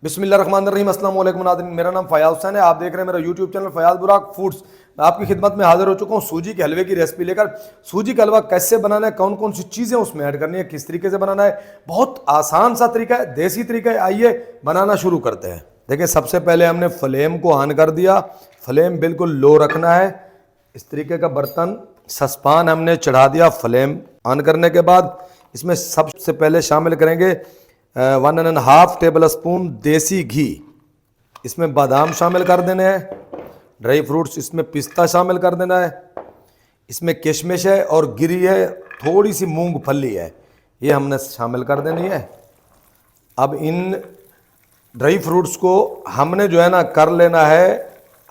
बिस्मिल्लाहिर्रहमानिर्रहीम। अस्सलाम वालेकुम नाज़रीन, मेरा नाम फ़याज़ हुसैन है। आप देख रहे हैं मेरा यूट्यूब चैनल फ़याज़ बुराक फूड्स। मैं आपकी खिदमत में हाजिर हो चुका हूँ सूजी के हलवे की रेसिपी लेकर। सूजी का हलवा कैसे बनाना है, कौन कौन सी चीज़ें उसमें ऐड करनी है, किस तरीके से बनाना है, बहुत आसान सा तरीका है, देसी तरीका है। आइए बनाना शुरू करते हैं। देखिए, सबसे पहले हमने फ्लेम को ऑन कर दिया। फ्लेम बिल्कुल लो रखना है। इस तरीके का बर्तन सस्पान हमने चढ़ा दिया। फ्लेम ऑन करने के बाद इसमें सबसे पहले शामिल करेंगे 1.5 टेबल स्पून देसी घी। इसमें बादाम शामिल कर देने हैं, ड्राई फ्रूट्स इसमें पिस्ता शामिल कर देना है, इसमें किशमिश है और गिरी है, थोड़ी सी मूंगफली है, ये हमने शामिल कर देनी है। अब इन ड्राई फ्रूट्स को हमने जो है ना कर लेना है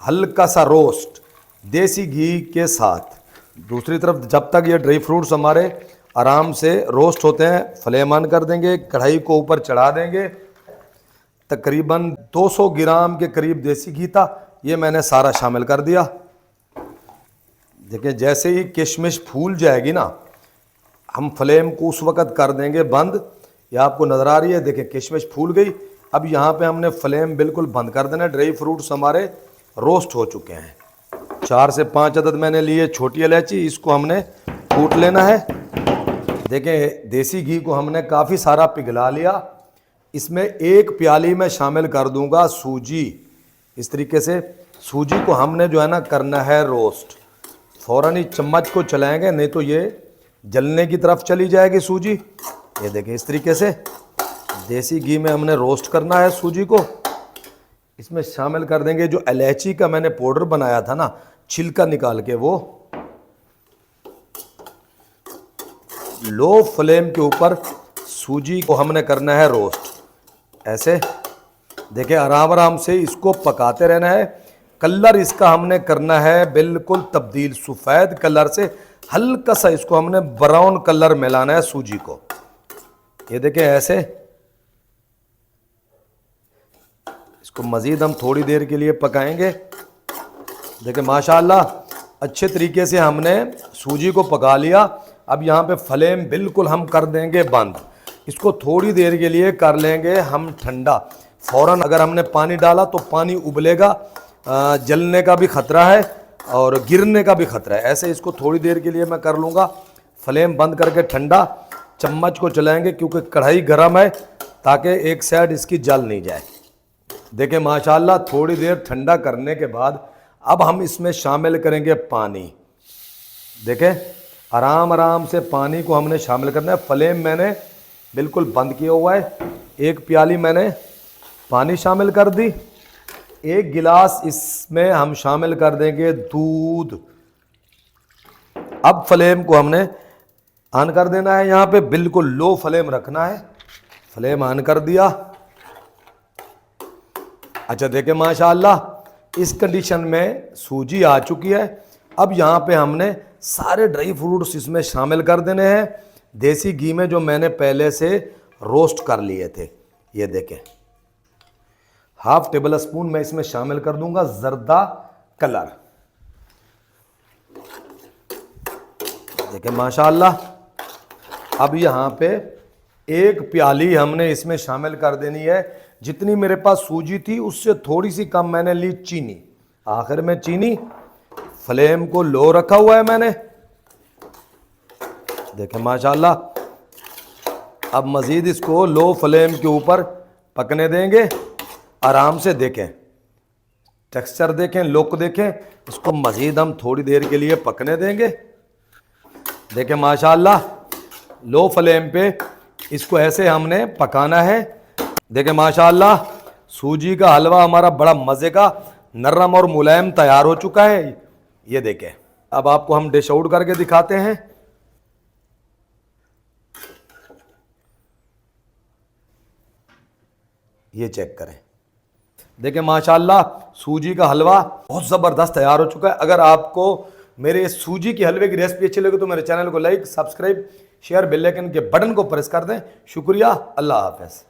हल्का सा रोस्ट देसी घी के साथ। दूसरी तरफ जब तक ये ड्राई फ्रूट्स हमारे आराम से रोस्ट होते हैं, फ्लेम ऑन कर देंगे, कढ़ाई को ऊपर चढ़ा देंगे। तकरीबन 200 ग्राम के करीब देसी घी था, ये मैंने सारा शामिल कर दिया। देखिए, जैसे ही किशमिश फूल जाएगी ना, हम फ्लेम को उस वक़्त कर देंगे बंद। ये आपको नज़र आ रही है, देखिए किशमिश फूल गई। अब यहाँ पे हमने फ्लेम बिल्कुल बंद कर देना। ड्राई फ्रूट्स हमारे रोस्ट हो चुके हैं। 4 से 5 अदद मैंने लिए छोटी इलायची, इसको हमने कूट लेना है। देखें, देसी घी को हमने काफ़ी सारा पिघला लिया। इसमें 1 प्याली में शामिल कर दूंगा सूजी। इस तरीके से सूजी को हमने जो है ना करना है रोस्ट। फ़ौरन ही चम्मच को चलाएंगे, नहीं तो ये जलने की तरफ चली जाएगी सूजी। ये देखें, इस तरीके से देसी घी में हमने रोस्ट करना है सूजी को। इसमें शामिल कर देंगे जो इलायची का मैंने पाउडर बनाया था ना, छिलका निकाल के, वो लो फ्लेम के ऊपर सूजी को हमने करना है रोस्ट। ऐसे देखिए, आराम आराम से इसको पकाते रहना है। कलर इसका हमने करना है बिल्कुल तब्दील, सफ़ेद कलर से हल्का सा इसको हमने ब्राउन कलर मिलाना है सूजी को। ये देखिए, ऐसे इसको मज़ीद हम थोड़ी देर के लिए पकाएंगे। देखिए, माशाल्लाह अच्छे तरीके से हमने सूजी को पका लिया। अब यहाँ पे फ्लेम बिल्कुल हम कर देंगे बंद। इसको थोड़ी देर के लिए कर लेंगे हम ठंडा। फ़ौरन अगर हमने पानी डाला तो पानी उबलेगा, जलने का भी ख़तरा है और गिरने का भी ख़तरा है। ऐसे इसको थोड़ी देर के लिए मैं कर लूँगा। फ्लेम बंद करके ठंडा चम्मच को चलाएंगे, क्योंकि कढ़ाई गर्म है, ताकि एक साइड इसकी जल नहीं जाए। देखें, माशाल्लाह थोड़ी देर ठंडा करने के बाद अब हम इसमें शामिल करेंगे पानी। देखें, आराम आराम से पानी को हमने शामिल करना है। फ्लेम मैंने बिल्कुल बंद किया हुआ है। 1 प्याली मैंने पानी शामिल कर दी। 1 गिलास इसमें हम शामिल कर देंगे दूध। अब फ्लेम को हमने ऑन कर देना है। यहाँ पे बिल्कुल लो फ्लेम रखना है। फ्लेम ऑन कर दिया। अच्छा, देखिए माशाल्लाह इस कंडीशन में सूजी आ चुकी है। अब यहाँ पे हमने सारे ड्राई फ्रूट्स इसमें शामिल कर देने हैं, देसी घी में जो मैंने पहले से रोस्ट कर लिए थे। ये देखें, 1/2 टेबल स्पून मैं इसमें शामिल कर दूंगा जर्दा कलर। देखें माशाल्लाह। अब यहाँ पे 1 प्याली हमने इसमें शामिल कर देनी है। जितनी मेरे पास सूजी थी उससे थोड़ी सी कम मैंने ली चीनी। आखिर में चीनी, फ्लेम को लो रखा हुआ है मैंने। देखें माशाल्लाह। अब मज़ीद इसको लो फ्लेम के ऊपर पकने देंगे आराम से। देखें, टेक्सचर देखें, लुक देखें। इसको मज़ीद हम थोड़ी देर के लिए पकने देंगे। देखें माशाल्लाह, लो फ्लेम पे इसको ऐसे हमने पकाना है। देखें माशाल्लाह, सूजी का हलवा हमारा बड़ा मज़े का नरम और मुलायम तैयार हो चुका है। ये देखें, अब आपको हम डिश आउट करके दिखाते हैं। ये चेक करें। देखें माशाल्लाह, सूजी का हलवा बहुत ज़बरदस्त तैयार हो चुका है। अगर आपको मेरे सूजी के हलवे की रेसिपी अच्छी लगे तो मेरे चैनल को like, subscribe, share, bell icon के बटन को प्रेस कर दें। शुक्रिया। अल्लाह हाफ़िज़।